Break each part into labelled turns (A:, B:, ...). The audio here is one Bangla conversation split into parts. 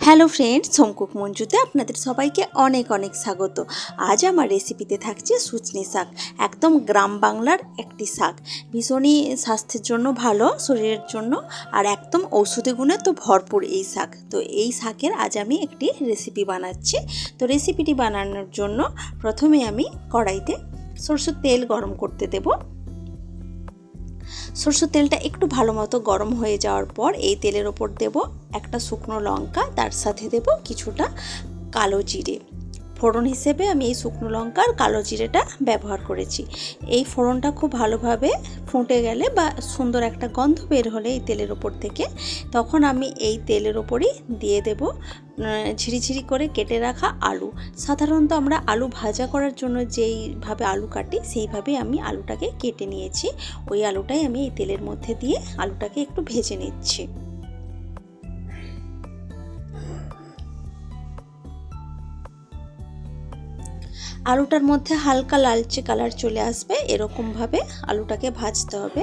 A: হ্যালো ফ্রেন্ডস, হোম কুক মঞ্জুতে আপনাদের সবাইকে অনেক অনেক স্বাগত। আজ আমার রেসিপিতে থাকছে সুচনি শাক। একদম গ্রাম বাংলার একটি শাক, ভীষণই স্বাস্থ্যের জন্য ভালো, শরীরের জন্য, আর একদম ঔষধি গুণে তো ভরপুর এই শাক। তো এই শাকের আজ আমি একটি রেসিপি বানাচ্ছি। তো রেসিপিটি বানানোর জন্য প্রথমে আমি কড়াইতে সরষের তেল গরম করতে দেব। সরষের তেলটা একটু ভালো মতো গরম হয়ে যাওয়ার পর এই তেলের ওপর দেব একটা শুকনো লঙ্কা, তার সাথে দেব কিছুটা কালো জিরে। ফোড়ন হিসেবে আমি এই শুকনো লঙ্কা আর কালো জিরেটা ব্যবহার করেছি। এই ফোড়নটা খুব ভালোভাবে ফুটে গেলে বা সুন্দর একটা গন্ধ বের হলে এই তেলের ওপর থেকে, তখন আমি এই তেলের ওপরই দিয়ে দেব ঝিরিঝিরি করে কেটে রাখা আলু। সাধারণত আমরা আলু ভাজা করার জন্য যেইভাবে আলু কাটি সেইভাবেই আমি আলুটাকে কেটে নিয়েছি। ওই আলুটাই আমি এই তেলের মধ্যে দিয়ে আলুটাকে একটু ভেজে নিচ্ছি। আলুটার মধ্যে হালকা লালচে কালার চলে আসবে, এরকমভাবে আলুটাকে ভাজতে হবে।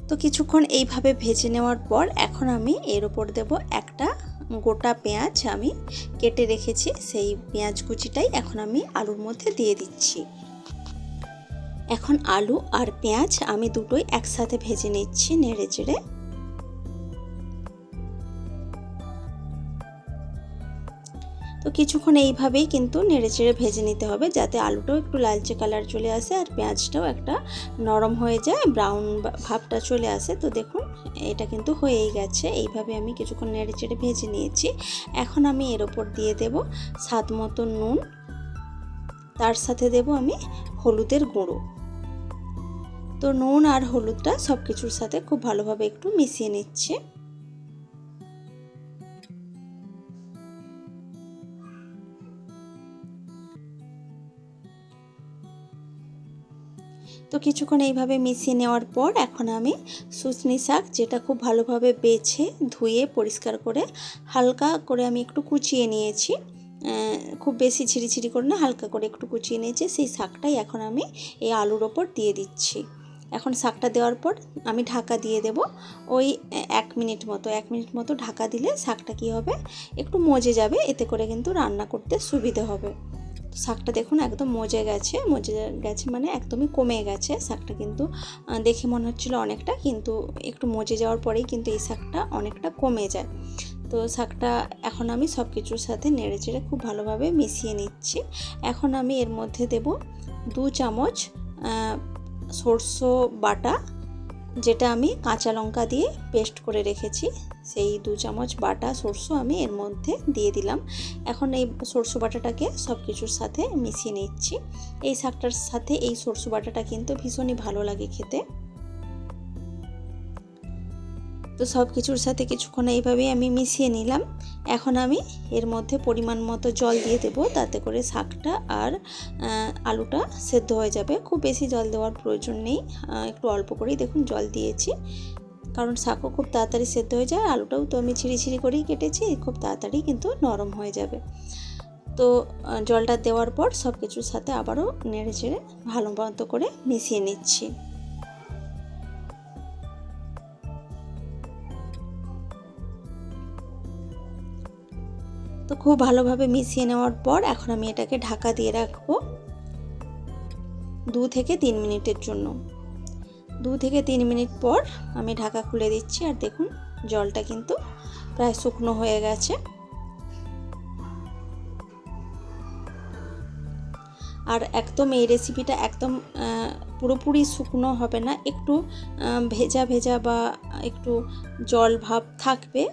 A: তো কিছুক্ষণ এইভাবে ভেজে নেওয়ার পর এখন আমি এর উপর দেব একটা গোটা পেঁয়াজ আমি কেটে রেখেছি। সেই পেঁয়াজ কুচিটাই এখন আমি আলুর মধ্যে দিয়ে দিচ্ছি। এখন আলু আর পেঁয়াজ আমি দুটোই একসাথে ভেজে নিচ্ছি নেড়ে চেড়ে। তো কিছুক্ষণ এইভাবেই কিন্তু নেড়েচেড়ে ভেজে নিতে হবে, যাতে আলুটাও একটু লালচে কালার চলে আসে আর পেঁয়াজটাও একটা নরম হয়ে যায়, ব্রাউন ভাবটা চলে আসে। তো দেখুন এটা কিন্তু হয়েই গেছে। এইভাবে আমি কিছুক্ষণ নেড়েচেড়ে ভেজে নিয়েছি। এখন আমি এর ওপর দিয়ে দেব স্বাদ মতো নুন, তার সাথে দেব আমি হলুদের গুঁড়ো। তো নুন আর হলুদটা সব কিছুর সাথে খুব ভালোভাবে একটু মিশিয়ে নিচ্ছে। তো কিছুক্ষণ এইভাবে মিশিয়ে নেওয়ার পর এখন আমি সুচনি শাক, যেটা খুব ভালোভাবে বেছে ধুয়ে পরিষ্কার করে হালকা করে আমি একটু কুচিয়ে নিয়েছি, খুব বেশি ছিঁড়ি করে না, হালকা করে একটু কুচিয়ে নিয়েছি, সেই শাকটাই এখন আমি এই আলুর ওপর দিয়ে দিচ্ছি। এখন শাকটা দেওয়ার পর আমি ঢাকা দিয়ে দেব ওই 1 মিনিট মতো ঢাকা দিলে শাকটা কী হবে, একটু মজে যাবে, এতে করে কিন্তু রান্না করতে সুবিধে হবে। শাকটা দেখুন একদম মজে গেছে মানে একদমই কমে গেছে শাকটা, কিন্তু দেখে মনে হচ্ছিল অনেকটা, কিন্তু একটু মজে যাওয়ার পরেই কিন্তু এই শাকটা অনেকটা কমে যায়। তো শাকটা এখন আমি সব কিছুর সাথে নেড়েচেড়ে খুব ভালোভাবে মিশিয়ে নিচ্ছি। এখন আমি এর মধ্যে দেব 2 চামচ সরষে বাটা, যেটা আমি কাঁচা লঙ্কা দিয়ে পেস্ট করে রেখেছি। সেই 2 চামচ বাটা সরষে আমি এর মধ্যে দিয়ে দিলাম। এখন এই সরষে বাটাটাকে সব কিছুর সাথে মিশিয়ে নিচ্ছি। এই শাকটার সাথে এই সরষে বাটাটা কিন্তু ভীষণই ভালো লাগে খেতে। তো সব কিছুর সাথে কিছুক্ষণ এইভাবেই আমি মিশিয়ে নিলাম। এখন আমি এর মধ্যে পরিমাণ মতো জল দিয়ে দেবো, তাতে করে শাকটা আর আলুটা সেদ্ধ হয়ে যাবে। খুব বেশি জল দেওয়ার প্রয়োজন নেই, একটু অল্প করেই দেখুন জল দিয়েছি, কারণ শাকও খুব তাড়াতাড়ি সেদ্ধ হয়ে যায়। আলুটাও তো আমি ছিঁড়ি করেই কেটেছি, খুব তাড়াতাড়ি কিন্তু নরম হয়ে যাবে। তো জলটা দেওয়ার পর সব কিছুর সাথে আবারও নেড়ে চেড়ে ভালো মতো করে মিশিয়ে নিচ্ছি। তো খুব ভালোভাবে মিশিয়ে নেওয়ার পর এখন আমি এটাকে ঢাকা দিয়ে রাখবো 2 থেকে 3 মিনিটের জন্য। 2 থেকে 3 মিনিট পর আমি ঢাকা খুলে দিচ্ছি, আর দেখুন জলটা কিন্তু প্রায় শুকনো হয়ে গেছে। আর একদম এই রেসিপিটা একদম পুরোপুরি শুকনো হবে না, একটু ভেজা ভেজা বা একটু জল ভাব থাকবে,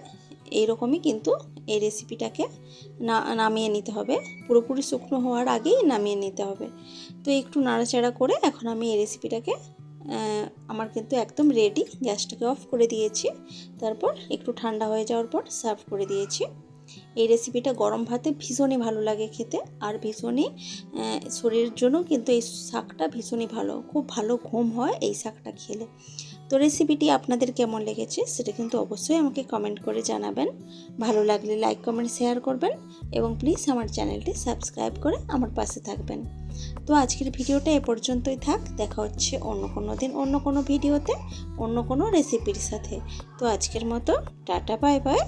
A: এইরকমই কিন্তু এই রেসিপিটাকে নামিয়ে নিতে হবে। পুরোপুরি শুকনো হওয়ার আগেই নামিয়ে নিতে হবে। তো একটু নাড়াচাড়া করে এখন আমি এই রেসিপিটাকে আমার কিন্তু একদম রেডি। গ্যাসটাকে অফ করে দিয়েছি, তারপর একটু ঠান্ডা হয়ে যাওয়ার পর সার্ভ করে দিয়েছি। এই রেসিপিটা গরম ভাতে ভীষণই ভালো লাগে খেতে, আর ভীষণই শরীরের জন্য কিন্তু এই শাকটা ভীষণই ভালো, খুব ভালো ঘুম হয় এই শাকটা খেলে। তো রেসিপিটি আপনাদের কেমন লেগেছে সেটা কিন্তু অবশ্যই আমাকে কমেন্ট করে জানাবেন। ভালো লাগলে লাইক কমেন্ট শেয়ার করবেন এবং প্লিজ আমার চ্যানেলটি সাবস্ক্রাইব করে আমার পাশে থাকবেন। তো আজকের ভিডিওটা এ পর্যন্তই থাক। দেখা হচ্ছে অন্য কোনো দিন অন্য কোনো ভিডিওতে অন্য কোনো রেসিপির সাথে। তো আজকের মতো টাটা বাই বাই।